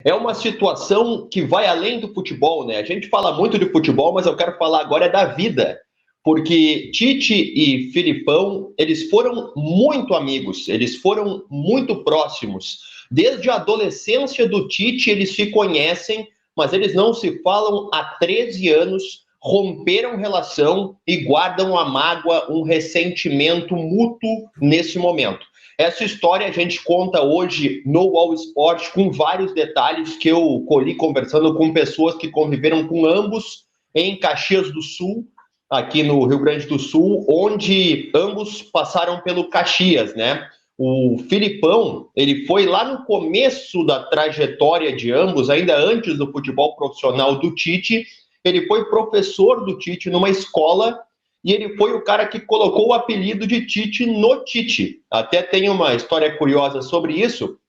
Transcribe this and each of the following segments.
É uma situação que vai além do futebol, né? A gente fala muito de futebol, mas eu quero falar agora da vida. Porque Tite e Filipão, eles foram muito amigos, eles foram muito próximos. Desde a adolescência do Tite, eles se conhecem, mas eles não se falam há 13 anos, romperam relação e guardam a mágoa, um ressentimento mútuo nesse momento. Essa história a gente conta hoje no All Sport com vários detalhes que eu colhi conversando com pessoas que conviveram com ambos em Caxias do Sul, aqui no Rio Grande do Sul, onde ambos passaram pelo Caxias, né? O Filipão, ele foi lá no começo da trajetória de ambos, ainda antes do futebol profissional do Tite, ele foi professor do Tite numa escola e ele foi o cara que colocou o apelido de Tite no Tite. Até tem uma história curiosa sobre isso,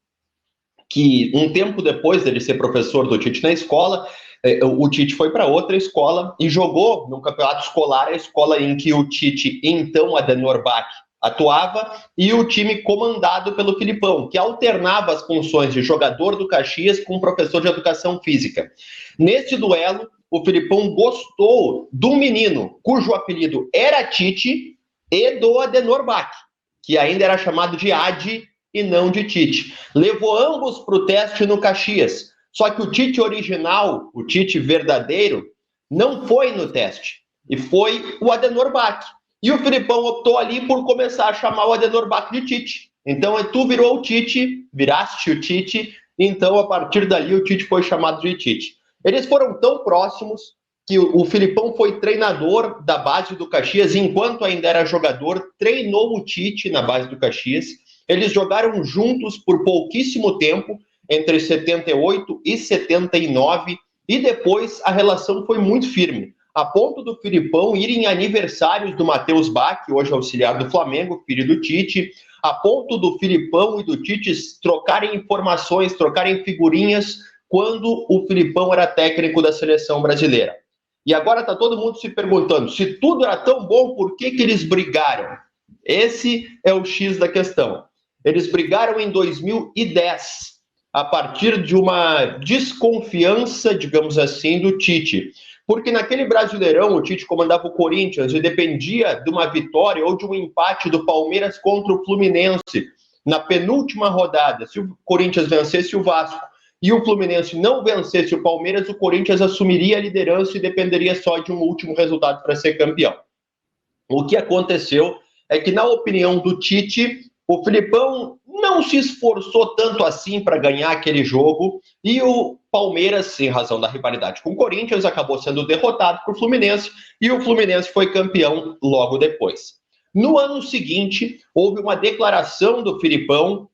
que um tempo depois dele ser professor do Tite na escola, o Tite foi para outra escola e jogou no campeonato escolar, a escola em que o Tite, então Adenor Bach, atuava, e o time comandado pelo Filipão, que alternava as funções de jogador do Caxias com professor de educação física. Nesse duelo, o Filipão gostou do menino cujo apelido era Tite e do Adenor Bach, que ainda era chamado de Adi e não de Tite. Levou ambos para o teste no Caxias. Só que o Tite original, o Tite verdadeiro, não foi no teste. E foi o Adenor Bach. E o Filipão optou ali por começar a chamar o Adenor Bach de Tite. Então tu virou o Tite, viraste o Tite, então a partir dali o Tite foi chamado de Tite. Eles foram tão próximos que o Filipão foi treinador da base do Caxias, enquanto ainda era jogador, treinou o Tite na base do Caxias. Eles jogaram juntos por pouquíssimo tempo, entre 78 e 79, e depois a relação foi muito firme, a ponto do Filipão ir em aniversários do Matheus Bach, hoje auxiliar do Flamengo, filho do Tite, a ponto do Filipão e do Tite trocarem informações, trocarem figurinhas, quando o Filipão era técnico da seleção brasileira. E agora está todo mundo se perguntando, se tudo era tão bom, por que eles brigaram? Esse é o X da questão. Eles brigaram em 2010, a partir de uma desconfiança, digamos assim, do Tite. Porque naquele Brasileirão, o Tite comandava o Corinthians e dependia de uma vitória ou de um empate do Palmeiras contra o Fluminense na penúltima rodada. Se o Corinthians vencesse o Vasco e o Fluminense não vencesse o Palmeiras, o Corinthians assumiria a liderança e dependeria só de um último resultado para ser campeão. O que aconteceu é que, na opinião do Tite, o Filipão não se esforçou tanto assim para ganhar aquele jogo e o Palmeiras, em razão da rivalidade com o Corinthians, acabou sendo derrotado por Fluminense e o Fluminense foi campeão logo depois. No ano seguinte, houve uma declaração do Filipão,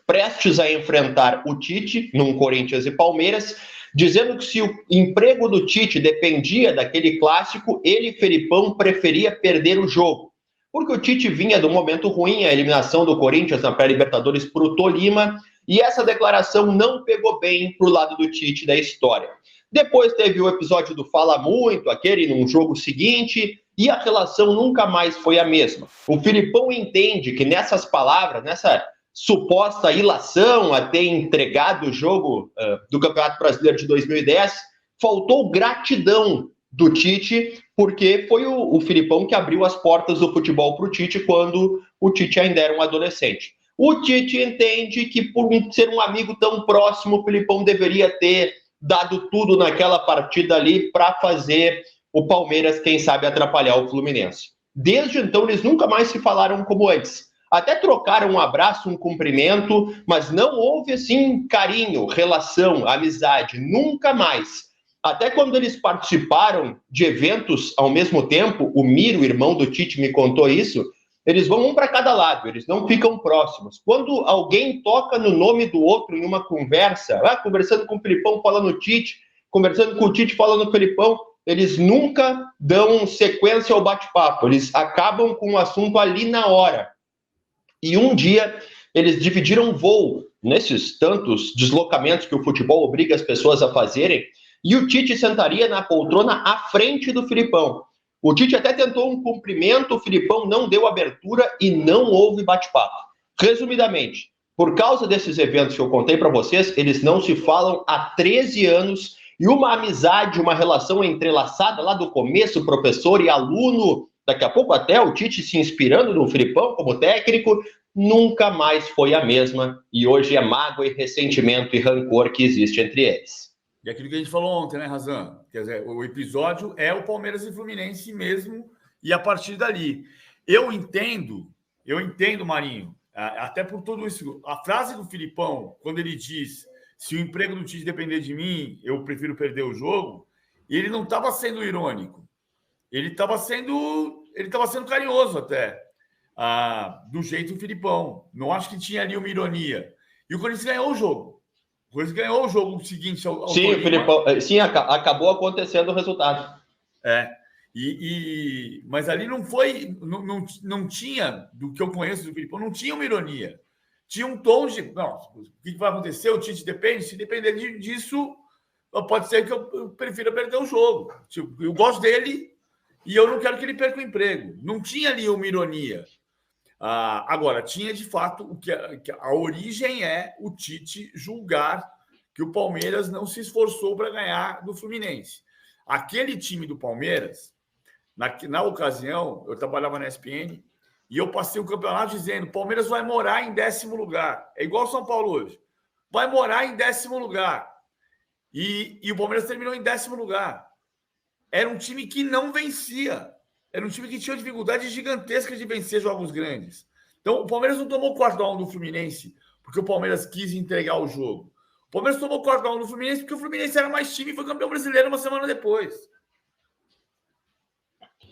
prestes a enfrentar o Tite, num Corinthians e Palmeiras, dizendo que se o emprego do Tite dependia daquele clássico, ele, Filipão, preferia perder o jogo. Porque o Tite vinha de um momento ruim, a eliminação do Corinthians na pré-Libertadores para o Tolima, e essa declaração não pegou bem para o lado do Tite da história. Depois teve o episódio do Fala Muito, aquele num jogo seguinte, e a relação nunca mais foi a mesma. O Filipão entende que nessas palavras, nessa suposta ilação a ter entregado o jogo do Campeonato Brasileiro de 2010, faltou gratidão do Tite, porque foi o Filipão que abriu as portas do futebol para o Tite quando o Tite ainda era um adolescente. O Tite entende que, por ser um amigo tão próximo, o Filipão deveria ter dado tudo naquela partida ali para fazer o Palmeiras, quem sabe, atrapalhar o Fluminense. Desde então, eles nunca mais se falaram como antes. Até trocaram um abraço, um cumprimento, mas não houve, assim, carinho, relação, amizade, nunca mais. Até quando eles participaram de eventos ao mesmo tempo, o Miro, irmão do Tite, me contou isso, eles vão um para cada lado, eles não ficam próximos. Quando alguém toca no nome do outro em uma conversa, conversando com o Filipão, fala no Tite, conversando com o Tite, fala no Filipão, eles nunca dão sequência ao bate-papo, eles acabam com o assunto ali na hora. E um dia eles dividiram voo nesses tantos deslocamentos que o futebol obriga as pessoas a fazerem, e o Tite sentaria na poltrona à frente do Filipão. O Tite até tentou um cumprimento, o Filipão não deu abertura e não houve bate-papo. Resumidamente, Por causa desses eventos que eu contei para vocês, eles não se falam há 13 anos e uma amizade, uma relação entrelaçada lá do começo, professor e aluno, daqui a pouco até o Tite se inspirando no Filipão como técnico, nunca mais foi a mesma e hoje é mágoa e ressentimento e rancor que existe entre eles. E aquilo que a gente falou ontem, né, Razan? Quer dizer, o episódio é o Palmeiras e Fluminense mesmo, e a partir dali. Eu entendo, Marinho, até por tudo isso. A frase do Filipão, quando ele diz: se o emprego do Tite depender de mim, eu prefiro perder o jogo, ele não estava sendo irônico. Ele estava sendo carinhoso até, do jeito do Filipão. Não acho que tinha ali uma ironia. E o Corinthians ganhou o jogo. O Corinthians ganhou o jogo seguinte ao sim, o Filipão, sim, acabou acontecendo o resultado. Mas ali não foi, não tinha, do que eu conheço do Filipão, não tinha uma ironia. Tinha um tom de, não, o que vai acontecer? O Tite depende. Se depender disso, pode ser que eu prefira perder o jogo. Tipo, eu gosto dele e eu não quero que ele perca o emprego. Não tinha ali uma ironia. Agora, tinha de fato o que a origem é o Tite julgar que o Palmeiras não se esforçou para ganhar do Fluminense. Aquele time do Palmeiras, na ocasião, eu trabalhava na ESPN e eu passei o campeonato dizendo: o Palmeiras vai morar em 10º lugar. É igual o São Paulo hoje. Vai morar em 10º lugar. E o Palmeiras terminou em 10º lugar. Era um time que não vencia. Era um time que tinha dificuldade gigantesca de vencer jogos grandes. Então, o Palmeiras não tomou 4-1 do Fluminense porque o Palmeiras quis entregar o jogo. O Palmeiras tomou 4-1 do Fluminense porque o Fluminense era mais time e foi campeão brasileiro uma semana depois.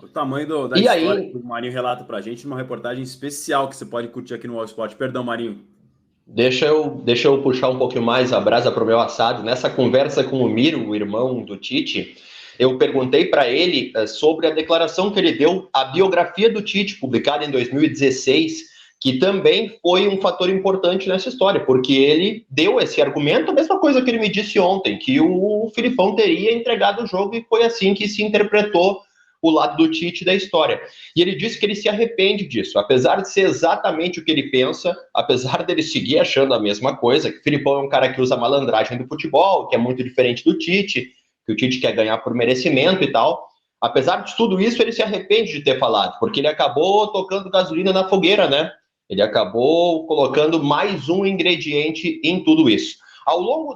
O tamanho da história que o Marinho relata pra gente numa reportagem especial que você pode curtir aqui no All Sport. Perdão, Marinho. Deixa eu puxar um pouquinho mais a brasa pro meu assado. Nessa conversa com o Miro, o irmão do Tite, eu perguntei para ele sobre a declaração que ele deu, a biografia do Tite, publicada em 2016, que também foi um fator importante nessa história, porque ele deu esse argumento, a mesma coisa que ele me disse ontem, que o Filipão teria entregado o jogo e foi assim que se interpretou o lado do Tite da história. E ele disse que ele se arrepende disso, apesar de ser exatamente o que ele pensa, apesar dele seguir achando a mesma coisa, que o Filipão é um cara que usa a malandragem do futebol, que é muito diferente do Tite, que o Tite quer ganhar por merecimento e tal. Apesar de tudo isso, ele se arrepende de ter falado, porque ele acabou tocando gasolina na fogueira, né? Ele acabou colocando mais um ingrediente em tudo isso. Ao longo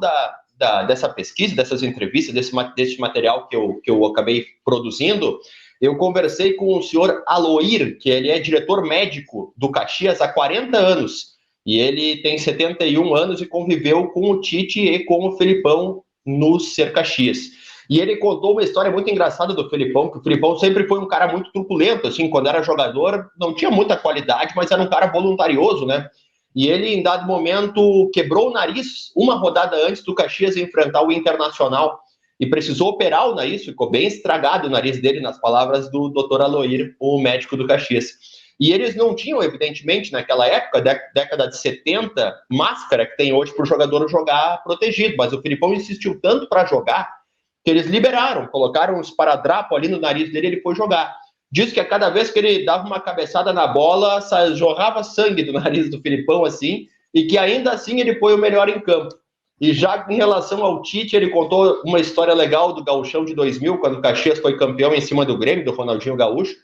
dessa pesquisa, dessas entrevistas, desse material que eu acabei produzindo, eu conversei com o senhor Aloir, que ele é diretor médico do Caxias há 40 anos, e ele tem 71 anos e conviveu com o Tite e com o Filipão no Ser Caxias. E ele contou uma história muito engraçada do Filipão, que o Filipão sempre foi um cara muito truculento, assim, quando era jogador, não tinha muita qualidade, mas era um cara voluntarioso, né? E ele, em dado momento, quebrou o nariz uma rodada antes do Caxias enfrentar o Internacional e precisou operar o nariz, ficou bem estragado o nariz dele, nas palavras do Dr. Aloir, o médico do Caxias. E eles não tinham, evidentemente, naquela época, década de 70, máscara que tem hoje para o jogador jogar protegido, mas o Filipão insistiu tanto para jogar que eles liberaram, colocaram um esparadrapo ali no nariz dele e ele foi jogar. Diz que a cada vez que ele dava uma cabeçada na bola, jorrava sangue do nariz do Filipão, assim, e que ainda assim ele foi o melhor em campo. E já em relação ao Tite, ele contou uma história legal do Gauchão de 2000, quando o Caxias foi campeão em cima do Grêmio, do Ronaldinho Gaúcho,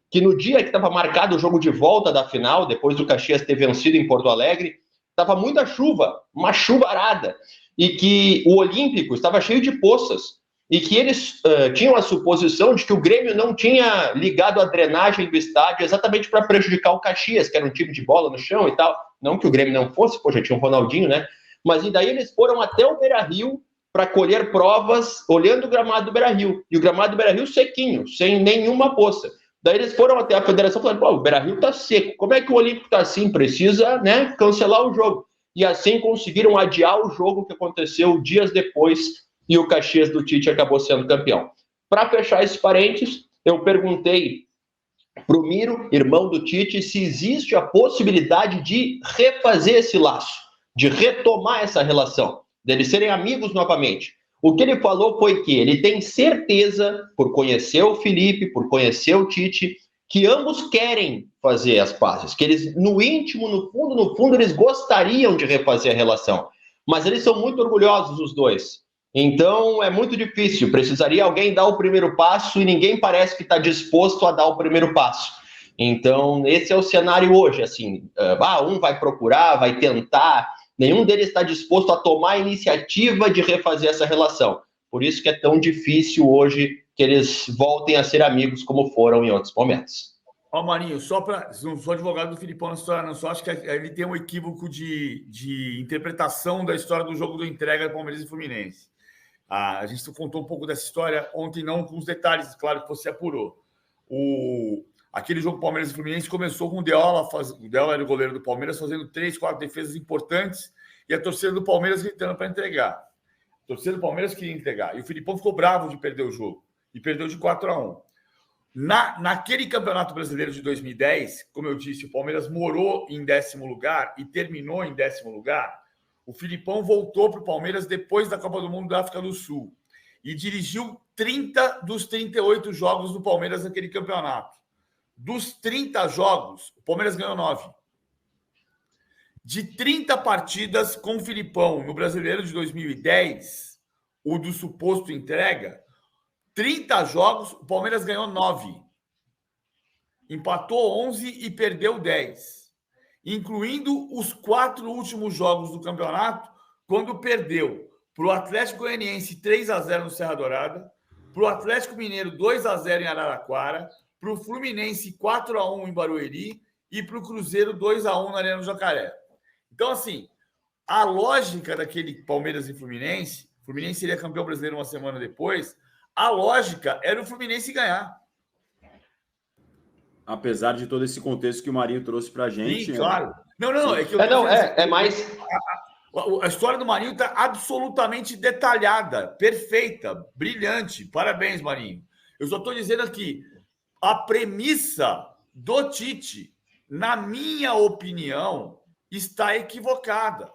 que no dia que estava marcado o jogo de volta da final, depois do Caxias ter vencido em Porto Alegre, estava muita chuva, uma chuvarada, e que o Olímpico estava cheio de poças, e que eles tinham a suposição de que o Grêmio não tinha ligado a drenagem do estádio exatamente para prejudicar o Caxias, que era um time de bola no chão e tal. Não que o Grêmio não fosse, pô, já tinha o Ronaldinho, né? Mas e daí eles foram até o Beira-Rio para colher provas olhando o gramado do Beira-Rio. E o gramado do Beira-Rio sequinho, sem nenhuma poça. Daí eles foram até a federação e falaram: pô, o Beira-Rio tá seco, como é que o Olímpico tá assim? Precisa, né, cancelar o jogo. E assim conseguiram adiar o jogo que aconteceu dias depois e o Caxias do Tite acabou sendo campeão. Para fechar esses parênteses, eu perguntei para o Miro, irmão do Tite, se existe a possibilidade de refazer esse laço, de retomar essa relação, deles serem amigos novamente. O que ele falou foi que ele tem certeza, por conhecer o Felipe, por conhecer o Tite, que ambos querem fazer as pazes, que eles, no íntimo, no fundo, eles gostariam de refazer a relação. Mas eles são muito orgulhosos, os dois. Então, é muito difícil. Precisaria alguém dar o primeiro passo e ninguém parece que está disposto a dar o primeiro passo. Então, esse é o cenário hoje, assim. Um vai procurar, vai tentar. Nenhum deles está disposto a tomar a iniciativa de refazer essa relação. Por isso que é tão difícil hoje que eles voltem a ser amigos como foram em outros momentos. Marinho, não sou advogado do Filipão na história, não, só acho que ele tem um equívoco de interpretação da história do jogo do entrega Palmeiras e Fluminense. A gente contou um pouco dessa história ontem, não com os detalhes, claro que você apurou. Aquele jogo Palmeiras e Fluminense começou com o Deola era o goleiro do Palmeiras, fazendo 3, 4 defesas importantes e a torcida do Palmeiras gritando para entregar. A torcida do Palmeiras queria entregar. E o Filipão ficou bravo de perder o jogo. E perdeu de 4-1. Naquele Campeonato Brasileiro de 2010, como eu disse, o Palmeiras morou em 10º lugar e terminou em 10º lugar. O Filipão voltou para o Palmeiras depois da Copa do Mundo da África do Sul e dirigiu 30 dos 38 jogos do Palmeiras naquele campeonato. Dos 30 jogos, o Palmeiras ganhou 9. De 30 partidas com o Filipão no Brasileiro de 2010, o do suposto entrega, 30 jogos, o Palmeiras ganhou 9. Empatou 11 e perdeu 10. Incluindo os 4 últimos jogos do campeonato, quando perdeu para o Atlético Goianiense 3-0 no Serra Dourada, para o Atlético Mineiro 2-0 em Araraquara, para o Fluminense 4-1 em Barueri e para o Cruzeiro 2-1 na Arena do Jacaré. Então, assim, a lógica daquele Palmeiras e Fluminense seria campeão brasileiro uma semana depois, a lógica era o Fluminense ganhar. Apesar de todo esse contexto que o Marinho trouxe para a gente. Sim, claro. A história do Marinho está absolutamente detalhada, perfeita, brilhante. Parabéns, Marinho. Eu só estou dizendo aqui, a premissa do Tite, na minha opinião, está equivocada.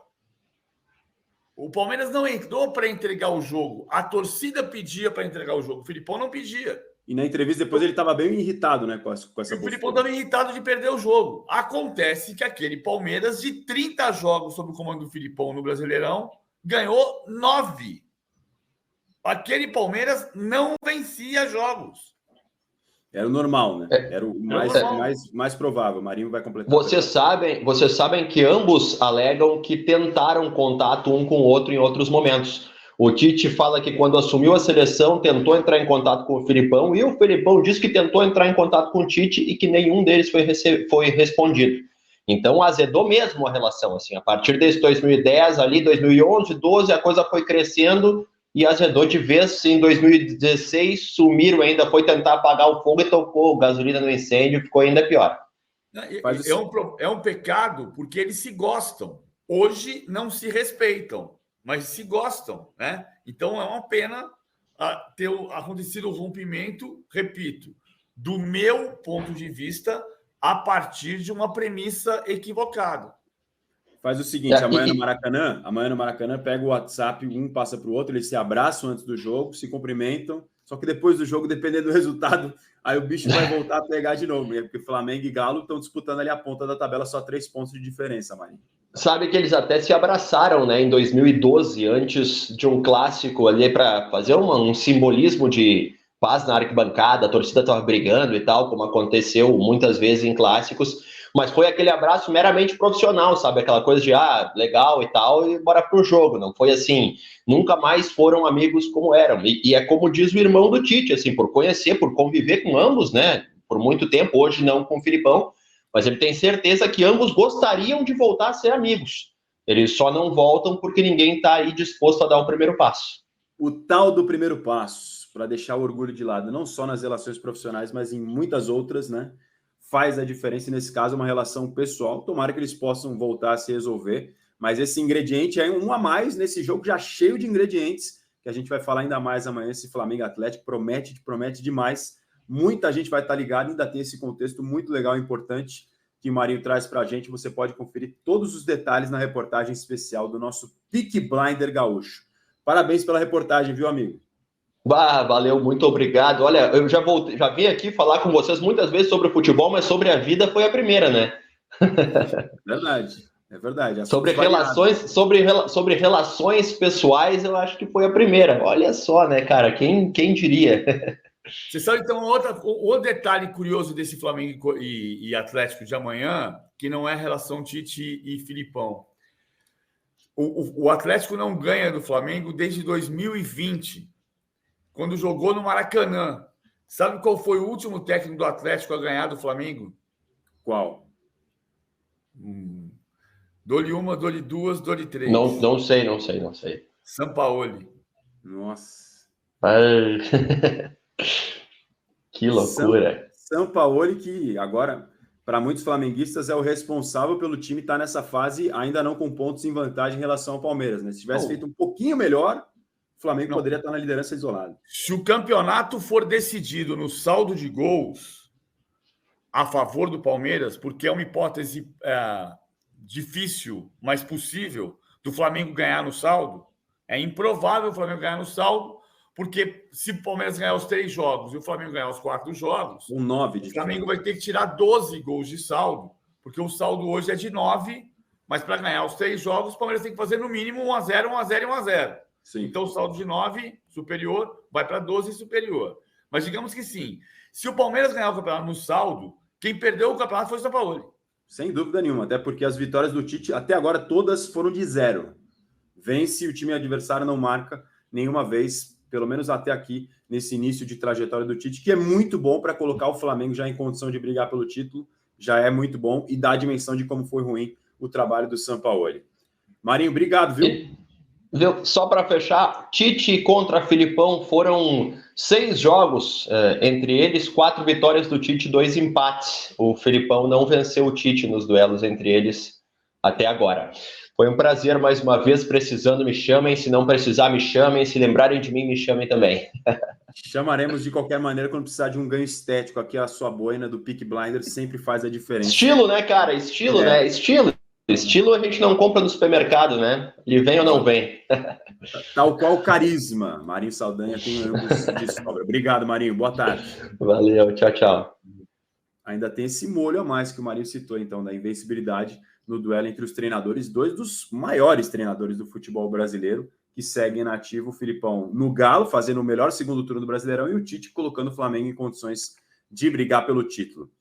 O Palmeiras não entrou para entregar o jogo. A torcida pedia para entregar o jogo. O Filipão não pedia. E na entrevista depois ele estava bem irritado, né, com essa postura. O Filipão estava irritado de perder o jogo. Acontece que aquele Palmeiras, de 30 jogos sob o comando do Filipão no Brasileirão, ganhou 9. Aquele Palmeiras não vencia jogos. Era o normal, né? Era o mais provável. O Marinho vai completar. Vocês sabem que ambos alegam que tentaram contato um com o outro em outros momentos. O Tite fala que quando assumiu a seleção tentou entrar em contato com o Filipão e o Filipão disse que tentou entrar em contato com o Tite e que nenhum deles foi respondido. Então azedou mesmo a relação. Assim, a partir desse 2010, ali 2011, 12, a coisa foi crescendo e azedou de vez. Em 2016 sumiram ainda, foi tentar apagar o fogo e tocou gasolina no incêndio, ficou ainda pior. É um pecado porque eles se gostam. Hoje não se respeitam, mas se gostam, né? Então é uma pena ter acontecido o rompimento, repito, do meu ponto de vista, a partir de uma premissa equivocada. Faz o seguinte, amanhã no Maracanã, pega o WhatsApp, um passa para o outro, eles se abraçam antes do jogo, se cumprimentam, só que depois do jogo, dependendo do resultado, aí o bicho vai voltar a pegar de novo, porque Flamengo e Galo estão disputando ali a ponta da tabela, só 3 pontos de diferença, Marinho. Sabe que eles até se abraçaram, né, em 2012, antes de um clássico ali, para fazer um simbolismo de paz na arquibancada, a torcida estava brigando e tal, como aconteceu muitas vezes em clássicos, mas foi aquele abraço meramente profissional, sabe, aquela coisa de, legal e tal, e bora pro jogo, não foi assim, nunca mais foram amigos como eram, e é como diz o irmão do Tite, assim, por conhecer, por conviver com ambos, né, por muito tempo, hoje não com o Filipão, mas ele tem certeza que ambos gostariam de voltar a ser amigos. Eles só não voltam porque ninguém está aí disposto a dar o primeiro passo. O tal do primeiro passo, para deixar o orgulho de lado, não só nas relações profissionais, mas em muitas outras, né? Faz a diferença, e nesse caso, uma relação pessoal. Tomara que eles possam voltar a se resolver. Mas esse ingrediente é um a mais nesse jogo já cheio de ingredientes, que a gente vai falar ainda mais amanhã. Esse Flamengo Atlético promete demais. Muita gente vai estar ligada, ainda tem esse contexto muito legal e importante que o Marinho traz para a gente. Você pode conferir todos os detalhes na reportagem especial do nosso Peaky Blinder Gaúcho. Parabéns pela reportagem, viu, amigo? Valeu, muito obrigado. Olha, eu já vim aqui falar com vocês muitas vezes sobre o futebol, mas sobre a vida foi a primeira, né? Verdade, é verdade. Sobre Assuntos variados. sobre relações pessoais, eu acho que foi a primeira. Olha só, né, cara? Quem diria? Você sabe, então, outro detalhe curioso desse Flamengo e Atlético de amanhã, que não é a relação Tite e Filipão. O Atlético não ganha do Flamengo desde 2020, quando jogou no Maracanã. Sabe qual foi o último técnico do Atlético a ganhar do Flamengo? Qual? Dou-lhe uma, dou-lhe duas, dou-lhe três. Não sei. Sampaoli. Nossa. Ai, que loucura. Sampaoli, que agora, para muitos flamenguistas, é o responsável pelo time estar nessa fase, ainda não com pontos em vantagem em relação ao Palmeiras, né? Se tivesse feito um pouquinho melhor, o Flamengo poderia estar na liderança isolado. Se o campeonato for decidido no saldo de gols a favor do Palmeiras, porque é uma hipótese difícil, mas possível, do Flamengo ganhar no saldo, é improvável o Flamengo ganhar no saldo, porque se o Palmeiras ganhar os 3 jogos e o Flamengo ganhar os 4 jogos, Um 9 o Flamengo vai ter que tirar 12 gols de saldo, porque o saldo hoje é de 9, mas para ganhar os 3 jogos, o Palmeiras tem que fazer no mínimo 1-0, 1-0 e 1-0. Sim. Então o saldo de 9 superior vai para 12 superior. Mas digamos que sim. Se o Palmeiras ganhar o campeonato no saldo, quem perdeu o campeonato foi o Sampaoli. Sem dúvida nenhuma, até porque as vitórias do Tite até agora todas foram de 0. Vence, o time adversário não marca nenhuma vez, pelo menos até aqui, nesse início de trajetória do Tite, que é muito bom para colocar o Flamengo já em condição de brigar pelo título, já é muito bom e dá a dimensão de como foi ruim o trabalho do Sampaoli. Marinho, obrigado, viu? Só para fechar, Tite contra Filipão foram 6 jogos, entre eles 4 vitórias do Tite, 2 empates. O Filipão não venceu o Tite nos duelos entre eles até agora. Foi um prazer mais uma vez, precisando me chamem, se não precisar me chamem, se lembrarem de mim me chamem também. Chamaremos de qualquer maneira quando precisar de um ganho estético. Aqui a sua boina do Peaky Blinders sempre faz a diferença. Estilo, né, cara? Estilo, né? Estilo a gente não compra no supermercado, né? Ele vem ou não vem. Tal qual carisma. Marinho Saldanha tem ambos de sobra. Obrigado, Marinho. Boa tarde. Valeu, tchau. Ainda tem esse molho a mais que o Marinho citou, então, da invencibilidade no duelo entre os treinadores, 2 dos maiores treinadores do futebol brasileiro, que seguem na ativa, o Filipão no Galo, fazendo o melhor segundo turno do Brasileirão, e o Tite colocando o Flamengo em condições de brigar pelo título.